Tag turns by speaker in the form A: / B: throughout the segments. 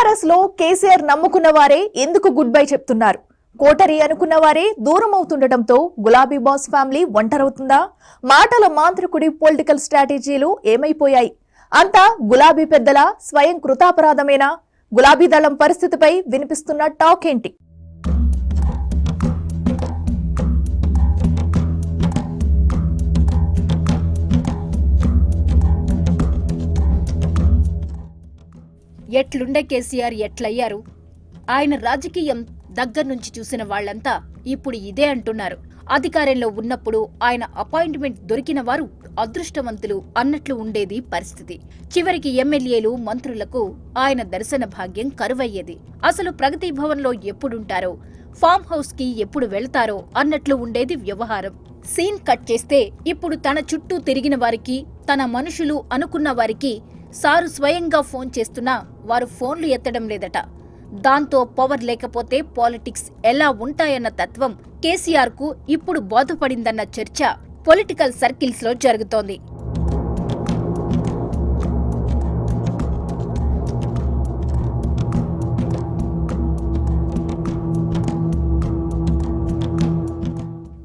A: BRS లో కేసీఆర్ నమ్ముకున్న వారే ఎందుకు గుడ్ బై చెప్తున్నారు? కోటరీ అనుకున్న వారే దూరం అవుతుండటంతో గులాబీ బాస్ ఫ్యామిలీ ఒంటరవుతుందా? మాటల మాంత్రికుడి పొలిటికల్ స్ట్రాటజీలు ఏమైపోయాయి? అంతా గులాబీ పెద్దల స్వయం కృతాపరాధమేనా? గులాబీ దళం పరిస్థితిపై వినిపిస్తున్న టాక్ ఏంటి?
B: ఎట్లుండే కేసీఆర్ ఎట్లయ్యారు? ఆయన రాజకీయం దగ్గర నుంచి చూసిన వాళ్లంతా ఇప్పుడు ఇదే అంటున్నారు. అధికారంలో ఉన్నప్పుడు ఆయన అపాయింట్మెంట్ దొరికిన వారు అదృష్టవంతులు అన్నట్లు ఉండేది పరిస్థితి. చివరికి ఎమ్మెల్యేలు మంత్రులకు ఆయన దర్శన భాగ్యం కరువయ్యేది. అసలు ప్రగతి భవన్ లో ఎప్పుడుంటారో, ఫామ్ హౌస్ కి ఎప్పుడు వెళ్తారో అన్నట్లు ఉండేది వ్యవహారం. సీన్ కట్ చేస్తే ఇప్పుడు తన చుట్టూ తిరిగిన వారికి, తన మనుషులు అనుకున్న వారికి సారు స్వయంగా ఫోన్ చేస్తున్నా వారు ఫోన్లు ఎత్తడం లేదట. దాంతో పవర్ లేకపోతే పాలిటిక్స్ ఎలా ఉంటాయన్న తత్వం కేసీఆర్ కు ఇప్పుడు బోధపడిందన్న చర్చ పొలిటికల్ సర్కిల్స్ లో జరుగుతోంది.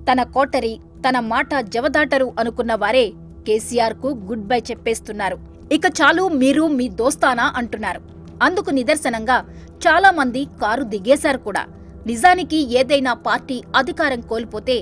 B: తన కోటరీ, తన మాట జవదాటరు అనుకున్న వారే కేసీఆర్ కు గుడ్ బై చెప్పేస్తున్నారు. ఇక చాలు, మీరు మీ దోస్తానా అంటున్నారు. అందుకు నిదర్శనంగా చాలా మంది కారు దిగేశారు కూడా. నిజానికి ఏదైనా పార్టీ అధికారం కోల్పోతే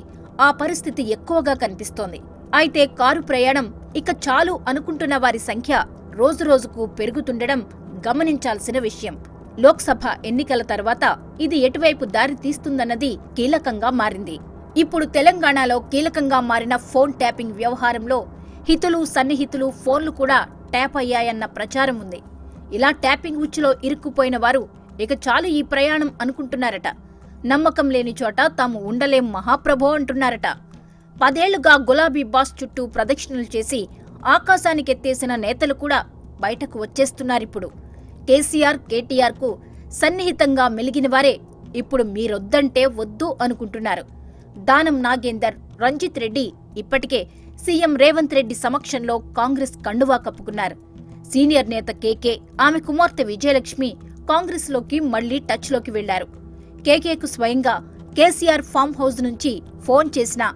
B: ఆ పరిస్థితి ఎక్కువగా కనిపిస్తోంది. అయితే కారు ప్రయాణం ఇక చాలు అనుకుంటున్న వారి సంఖ్య రోజురోజుకు పెరుగుతుండడం గమనించాల్సిన విషయం. లోక్సభ ఎన్నికల తర్వాత ఇది ఎటువైపు దారి తీస్తుందన్నది కీలకంగా మారింది. ఇప్పుడు తెలంగాణలో కీలకంగా మారిన ఫోన్ ట్యాపింగ్ వ్యవహారంలో హితులు, సన్నిహితులు ఫోన్లు కూడా ట్యాప్ అయ్యాయన్న ప్రచారం ఉంది. ఇలా ట్యాపింగ్ ఉచ్చులో ఇరుక్కుపోయిన వారు ఇక చాలు ఈ ప్రయాణం అనుకుంటున్నారట. నమ్మకం లేని చోట తాము ఉండలేం మహాప్రభో అంటున్నారట. 10 ఏళ్లుగా గులాబీ బాస్ చుట్టూ ప్రదక్షిణలు చేసి ఆకాశానికెత్తేసిన నేతలు కూడా బయటకు వచ్చేస్తున్నారిప్పుడు. కేసీఆర్, కేటీఆర్ కు సన్నిహితంగా మెలిగిన వారే ఇప్పుడు మీరొద్దంటే వద్దు అనుకుంటున్నారు. దానం నాగేందర్, రంజిత్ రెడ్డి ఇప్పటికే సీఎం రేవంత్ రెడ్డి సమక్షంలో కాంగ్రెస్ కండువా కప్పుకున్నారు. సీనియర్ నేత కేకే, ఆమె కుమార్తె విజయలక్ష్మి కాంగ్రెస్ లోకి మళ్లీ టచ్ లోకి వెళ్లారు. కేకేకు స్వయంగా కేసీఆర్ ఫామ్ హౌస్ నుంచి ఫోన్ చేసినా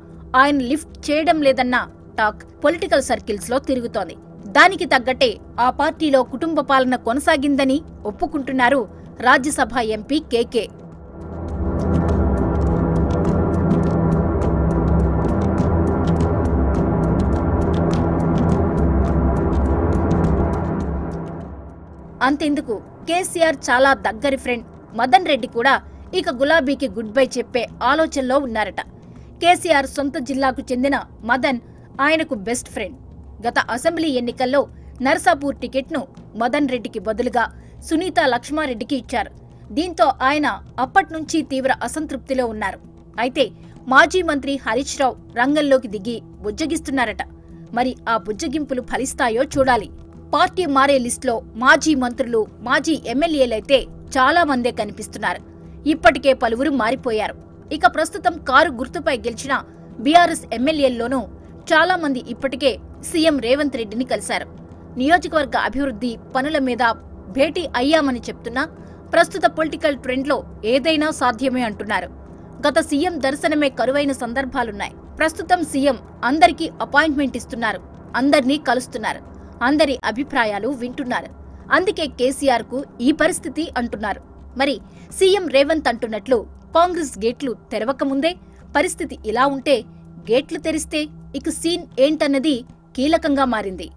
B: ఆయన లిఫ్ట్ చేయడం లేదన్న టాక్ పొలిటికల్ సర్కిల్స్ లో తిరుగుతోంది. దానికి తగ్గట్టే ఆ పార్టీలో కుటుంబ పాలన కొనసాగిందని ఒప్పుకుంటున్నారు రాజ్యసభ ఎంపీ కేకే. అంతెందుకు, కేసీఆర్ చాలా దగ్గరి ఫ్రెండ్ మదన్ రెడ్డి కూడా ఇక గులాబీకి గుడ్ బై చెప్పే ఆలోచనలో ఉన్నారట. కేసీఆర్ సొంత జిల్లాకు చెందిన మదన్ ఆయనకు బెస్ట్ ఫ్రెండ్. గత అసెంబ్లీ ఎన్నికల్లో నర్సాపూర్ టికెట్ను మదన్ రెడ్డికి బదులుగా సునీత లక్ష్మారెడ్డికి ఇచ్చారు. దీంతో ఆయన అప్పట్నుంచి తీవ్ర అసంతృప్తిలో ఉన్నారు. అయితే మాజీ మంత్రి హరీష్ రావు రంగంలోకి దిగి బుజ్జగిస్తున్నారట. మరి ఆ బుజ్జగింపులు ఫలిస్తాయో చూడాలి. పార్టీ మారే లిస్టులో మాజీ మంత్రులు, మాజీ ఎమ్మెల్యేలైతే చాలా మందే కనిపిస్తున్నారు. ఇప్పటికే పలువురు మారిపోయారు. ఇక ప్రస్తుతం కారు గుర్తుపై గెలిచిన బీఆర్ఎస్ ఎమ్మెల్యేల్లోనూ చాలా మంది ఇప్పటికే సీఎం రేవంత్ రెడ్డిని కలిశారు. నియోజకవర్గ అభివృద్ధి పనుల మీద భేటీ అయ్యామని చెప్తున్నా ప్రస్తుత పొలిటికల్ ట్రెండ్లో ఏదైనా సాధ్యమే అంటున్నారు. గత సీఎం దర్శనమే కరువైన సందర్భాలున్నాయి. ప్రస్తుతం సీఎం అందరికీ అపాయింట్మెంట్ ఇస్తున్నారు, అందర్నీ కలుస్తున్నారు, అందరి అభిప్రాయాలు వింటున్నారు. అందుకే కేసీఆర్ కు ఈ పరిస్థితి అంటున్నారు. మరి సీఎం రేవంత్ అంటున్నట్లు కాంగ్రెస్ గేట్లు తెరవకముందే పరిస్థితి ఇలా ఉంటే, గేట్లు తెరిస్తే ఇక సీన్ ఏంటన్నది కీలకంగా మారింది.